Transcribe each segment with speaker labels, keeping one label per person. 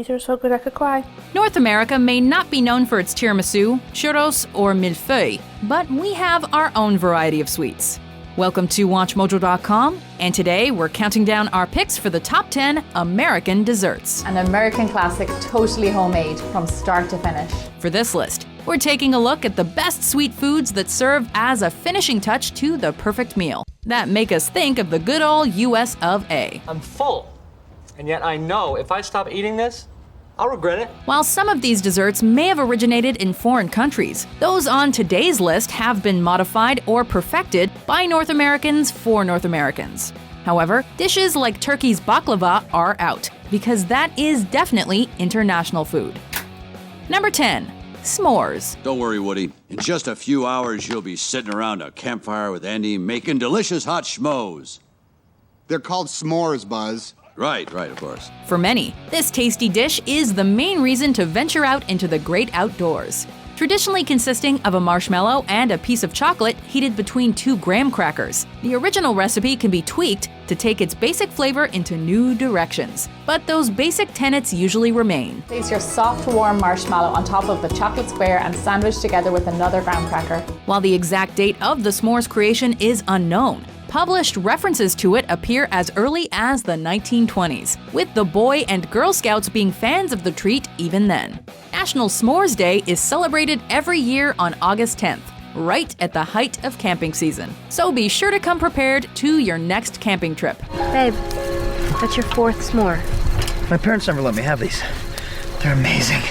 Speaker 1: These are so good I could cry.
Speaker 2: North America may not be known for its tiramisu, churros, or millefeuille, but we have our own variety of sweets. Welcome to WatchMojo.com, and today we're counting down our picks for the top 10 American desserts.
Speaker 3: An American classic, totally homemade from start to finish.
Speaker 2: For this list, we're taking a look at the best sweet foods that serve as a finishing touch to the perfect meal, that make us think of the good old US of A.
Speaker 4: I'm full, and yet I know if I stop eating this, I'll regret it.
Speaker 2: While some of these desserts may have originated in foreign countries, those on today's list have been modified or perfected by North Americans for North Americans. However, dishes like Turkey's baklava are out, because that is definitely international food. Number 10. S'mores.
Speaker 5: Don't worry, Woody. In just a few hours, you'll be sitting around a campfire with Andy making delicious hot schmoes.
Speaker 6: They're called s'mores, Buzz.
Speaker 5: Right, of course.
Speaker 2: For many, this tasty dish is the main reason to venture out into the great outdoors. Traditionally consisting of a marshmallow and a piece of chocolate heated between 2 graham crackers, the original recipe can be tweaked to take its basic flavor into new directions. But those basic tenets usually remain.
Speaker 3: Place your soft, warm marshmallow on top of the chocolate square and sandwich together with another graham cracker.
Speaker 2: While the exact date of the s'mores creation is unknown, published references to it appear as early as the 1920s, with the Boy and Girl Scouts being fans of the treat even then. National S'mores Day is celebrated every year on August 10th, right at the height of camping season. So be sure to come prepared to your next camping trip.
Speaker 1: Babe, that's your 4th s'more.
Speaker 7: My parents never let me have these. They're amazing.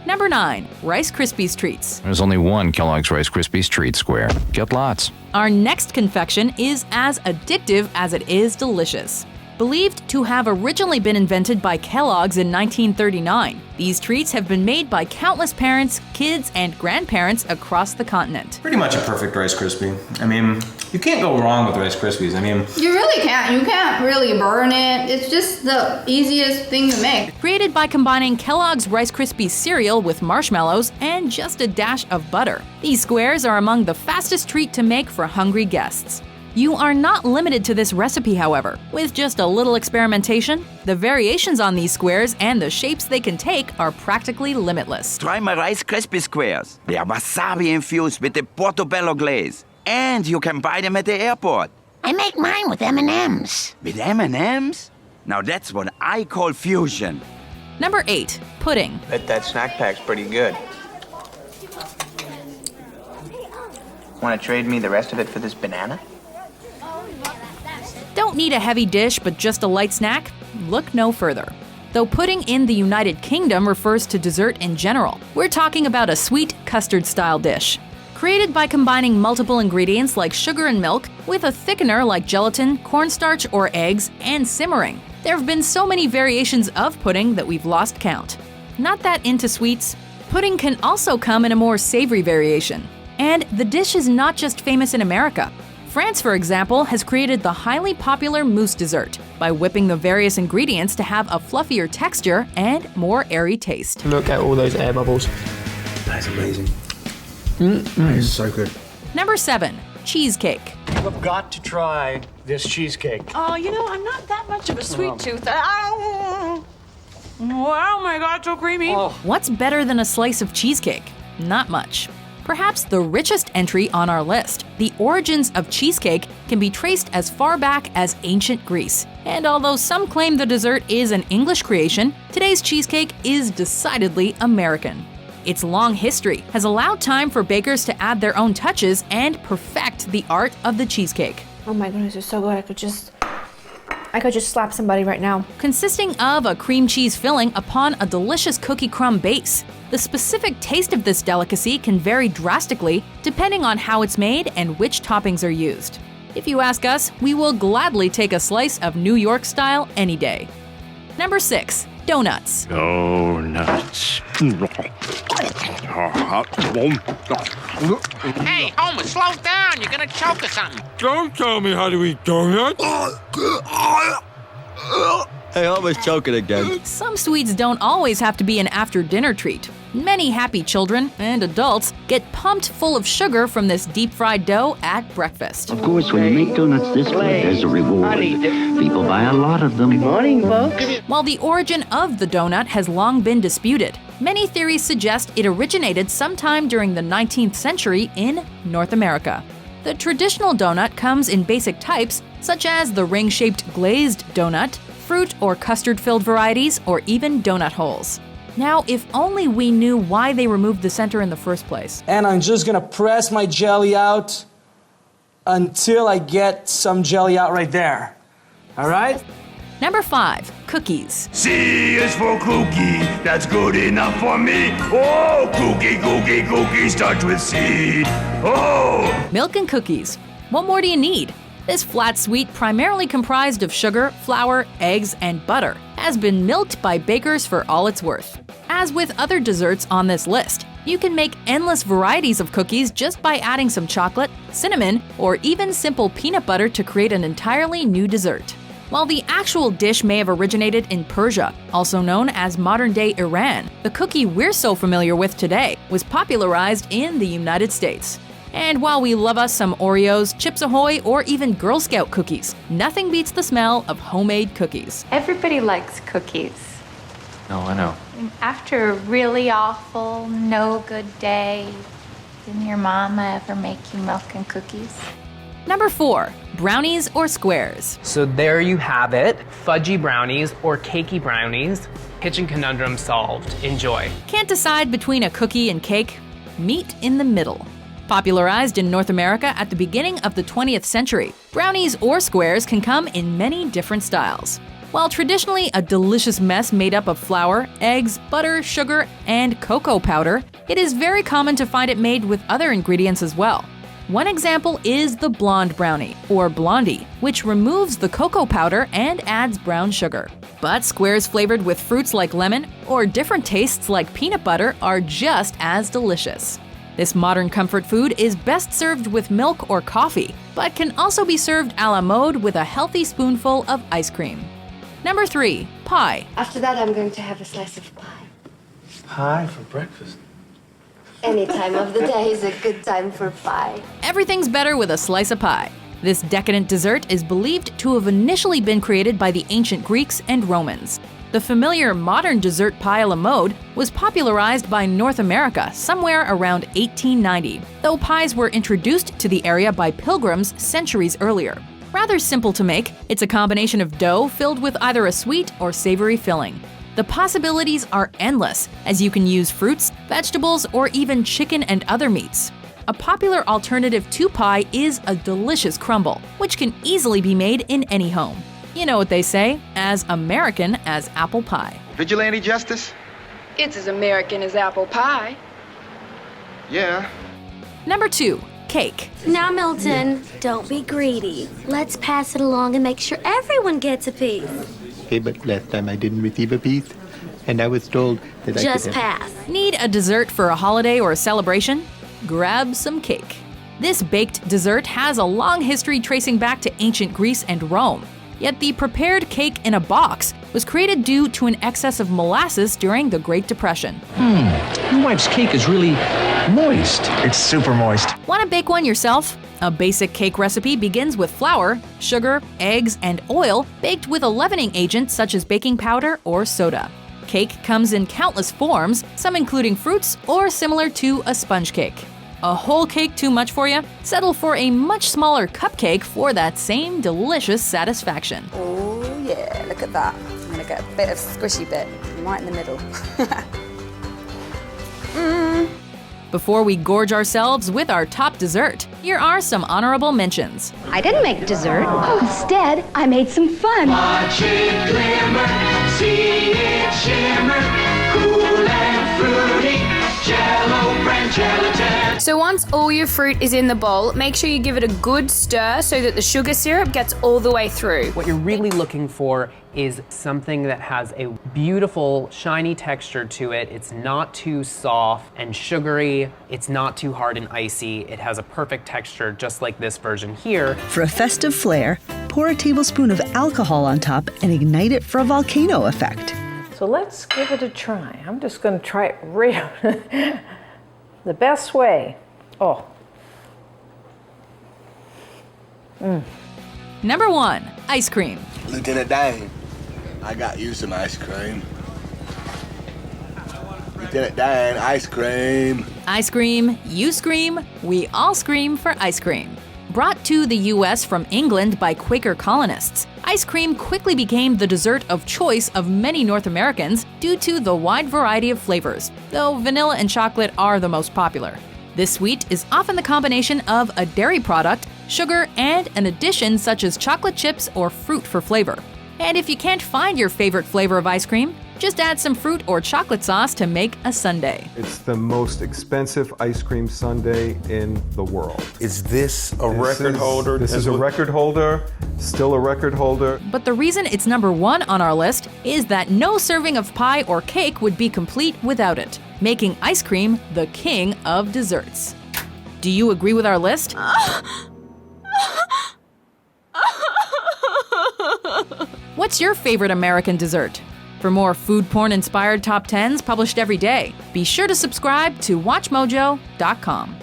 Speaker 2: Number 9. Rice Krispies Treats.
Speaker 8: There's only one Kellogg's Rice Krispies Treat Square. Get lots.
Speaker 2: Our next confection is as addictive as it is delicious. Believed to have originally been invented by Kellogg's in 1939, these treats have been made by countless parents, kids, and grandparents across the continent.
Speaker 9: Pretty much a perfect Rice Krispie. I mean, you can't go wrong with Rice Krispies. I mean,
Speaker 10: you really can't. You can't really burn it. It's just the easiest thing to make.
Speaker 2: Created by combining Kellogg's Rice Krispies cereal with marshmallows and just a dash of butter, these squares are among the fastest treat to make for hungry guests. You are not limited to this recipe, however. With just a little experimentation, the variations on these squares and the shapes they can take are practically limitless.
Speaker 11: Try my Rice Krispie squares. They are wasabi infused with the portobello glaze. And you can buy them at the airport.
Speaker 12: I make mine with M&Ms.
Speaker 11: With M&Ms? Now that's what I call fusion.
Speaker 2: Number 8. Pudding.
Speaker 13: Bet that snack pack's pretty good. Want to trade me the rest of it for this banana?
Speaker 2: Don't need a heavy dish but just a light snack? Look no further. Though pudding in the United Kingdom refers to dessert in general, we're talking about a sweet custard-style dish. Created by combining multiple ingredients like sugar and milk with a thickener like gelatin, cornstarch, or eggs, and simmering. There have been so many variations of pudding that we've lost count. Not that into sweets, pudding can also come in a more savory variation. And the dish is not just famous in America. France, for example, has created the highly popular mousse dessert by whipping the various ingredients to have a fluffier texture and more airy taste.
Speaker 4: Look at all those air bubbles.
Speaker 7: That's amazing. That is so good.
Speaker 2: Number 7. Cheesecake.
Speaker 4: You've got to try this cheesecake.
Speaker 14: Oh, you know, I'm not that much of a sweet tooth. Oh my God, so creamy.
Speaker 2: What's better than a slice of cheesecake? Not much. Perhaps the richest entry on our list, the origins of cheesecake can be traced as far back as ancient Greece. And although some claim the dessert is an English creation, today's cheesecake is decidedly American. Its long history has allowed time for bakers to add their own touches and perfect the art of the cheesecake.
Speaker 1: Oh my goodness, it's so good. I could just slap somebody right now.
Speaker 2: Consisting of a cream cheese filling upon a delicious cookie crumb base. The specific taste of this delicacy can vary drastically depending on how it's made and which toppings are used. If you ask us, we will gladly take a slice of New York style any day. Number 6. Doughnuts.
Speaker 8: Doughnuts.
Speaker 12: Hey, Homer, slow down. You're gonna choke or something.
Speaker 5: Don't tell me how to eat donuts. Hey, Homer's choking again.
Speaker 2: Some sweets don't always have to be an after-dinner treat. Many happy children and adults get pumped full of sugar from this deep-fried dough at breakfast.
Speaker 15: Of course, when you make donuts this way, there's a reward. People buy a lot of them. Good morning, folks.
Speaker 2: While the origin of the donut has long been disputed, many theories suggest it originated sometime during the 19th century in North America. The traditional donut comes in basic types, such as the ring-shaped glazed donut, fruit or custard-filled varieties, or even donut holes. Now, if only we knew why they removed the center in the first place.
Speaker 7: And I'm just gonna press my jelly out until I get some jelly out right there. All right?
Speaker 2: Number 5, cookies.
Speaker 16: C is for cookie, that's good enough for me. Oh, cookie starts with C. Oh!
Speaker 2: Milk and cookies. What more do you need? This flat sweet, primarily comprised of sugar, flour, eggs, and butter, has been milked by bakers for all it's worth. As with other desserts on this list, you can make endless varieties of cookies just by adding some chocolate, cinnamon, or even simple peanut butter to create an entirely new dessert. While the actual dish may have originated in Persia, also known as modern-day Iran, the cookie we're so familiar with today was popularized in the United States. And while we love us some Oreos, Chips Ahoy, or even Girl Scout cookies, nothing beats the smell of homemade cookies.
Speaker 17: Everybody likes cookies.
Speaker 9: No, I know.
Speaker 17: After a really awful, no good day, didn't your mama ever make you milk and cookies?
Speaker 2: Number 4, brownies or squares.
Speaker 18: So there you have it, fudgy brownies or cakey brownies. Kitchen conundrum solved. Enjoy.
Speaker 2: Can't decide between a cookie and cake? Meet in the middle. Popularized in North America at the beginning of the 20th century, brownies or squares can come in many different styles. While traditionally a delicious mess made up of flour, eggs, butter, sugar, and cocoa powder, it is very common to find it made with other ingredients as well. One example is the blonde brownie, or blondie, which removes the cocoa powder and adds brown sugar. But squares flavored with fruits like lemon or different tastes like peanut butter are just as delicious. This modern comfort food is best served with milk or coffee, but can also be served a la mode with a healthy spoonful of ice cream. Number 3, pie.
Speaker 19: After that, I'm going to have a slice of pie.
Speaker 7: Pie for breakfast.
Speaker 19: Any time of the day is a good time for pie.
Speaker 2: Everything's better with a slice of pie. This decadent dessert is believed to have initially been created by the ancient Greeks and Romans. The familiar modern dessert pie a la mode was popularized by North America somewhere around 1890, though pies were introduced to the area by pilgrims centuries earlier. Rather simple to make, it's a combination of dough filled with either a sweet or savory filling. The possibilities are endless, as you can use fruits, vegetables, or even chicken and other meats. A popular alternative to pie is a delicious crumble, which can easily be made in any home. You know what they say, as American as apple pie.
Speaker 13: Vigilante justice?
Speaker 20: It's as American as apple pie.
Speaker 13: Yeah.
Speaker 2: Number 2, cake.
Speaker 21: Now, Milton, don't be greedy. Let's pass it along and make sure everyone gets a piece.
Speaker 22: Okay, but last time I didn't receive a piece, and I was told that
Speaker 21: Just
Speaker 22: I could have...
Speaker 21: pass.
Speaker 2: Need a dessert for a holiday or a celebration? Grab some cake. This baked dessert has a long history tracing back to ancient Greece and Rome. Yet the prepared cake in a box was created due to an excess of molasses during the Great Depression.
Speaker 23: Your wife's cake is really moist.
Speaker 9: It's super moist.
Speaker 2: Want to bake one yourself? A basic cake recipe begins with flour, sugar, eggs, and oil baked with a leavening agent such as baking powder or soda. Cake comes in countless forms, some including fruits or similar to a sponge cake. A whole cake too much for you? Settle for a much smaller cupcake for that same delicious satisfaction.
Speaker 24: Oh yeah, look at that. I'm gonna get a bit of squishy bit right in the middle.
Speaker 2: Before we gorge ourselves with our top dessert, here are some honorable mentions.
Speaker 21: I didn't make dessert. Instead, I made some fun.
Speaker 16: Watch it glimmer, see it shimmer, cool and fruity, jello brand gelatin.
Speaker 25: So once all your fruit is in the bowl, make sure you give it a good stir so that the sugar syrup gets all the way through.
Speaker 18: What you're really looking for is something that has a beautiful, shiny texture to it. It's not too soft and sugary. It's not too hard and icy. It has a perfect texture, just like this version here.
Speaker 26: For a festive flair, pour a tablespoon of alcohol on top and ignite it for a volcano effect.
Speaker 3: So let's give it a try. I'm just going to try it real the best way. Oh.
Speaker 2: Number 1, ice cream.
Speaker 4: Lieutenant Dan, I got you some ice cream. Lieutenant Dan, ice cream.
Speaker 2: Ice cream, you scream, we all scream for ice cream. Brought to the U.S. from England by Quaker colonists, ice cream quickly became the dessert of choice of many North Americans due to the wide variety of flavors, though vanilla and chocolate are the most popular. This sweet is often the combination of a dairy product, sugar, and an addition such as chocolate chips or fruit for flavor. And if you can't find your favorite flavor of ice cream, just add some fruit or chocolate sauce to make a sundae.
Speaker 6: It's the most expensive ice cream sundae in the world.
Speaker 10: Is this a record holder?
Speaker 6: This is a record holder, still a record holder.
Speaker 2: But the reason it's number 1 on our list is that no serving of pie or cake would be complete without it, making ice cream the king of desserts. Do you agree with our list? What's your favorite American dessert? For more food porn-inspired top 10s published every day, be sure to subscribe to WatchMojo.com.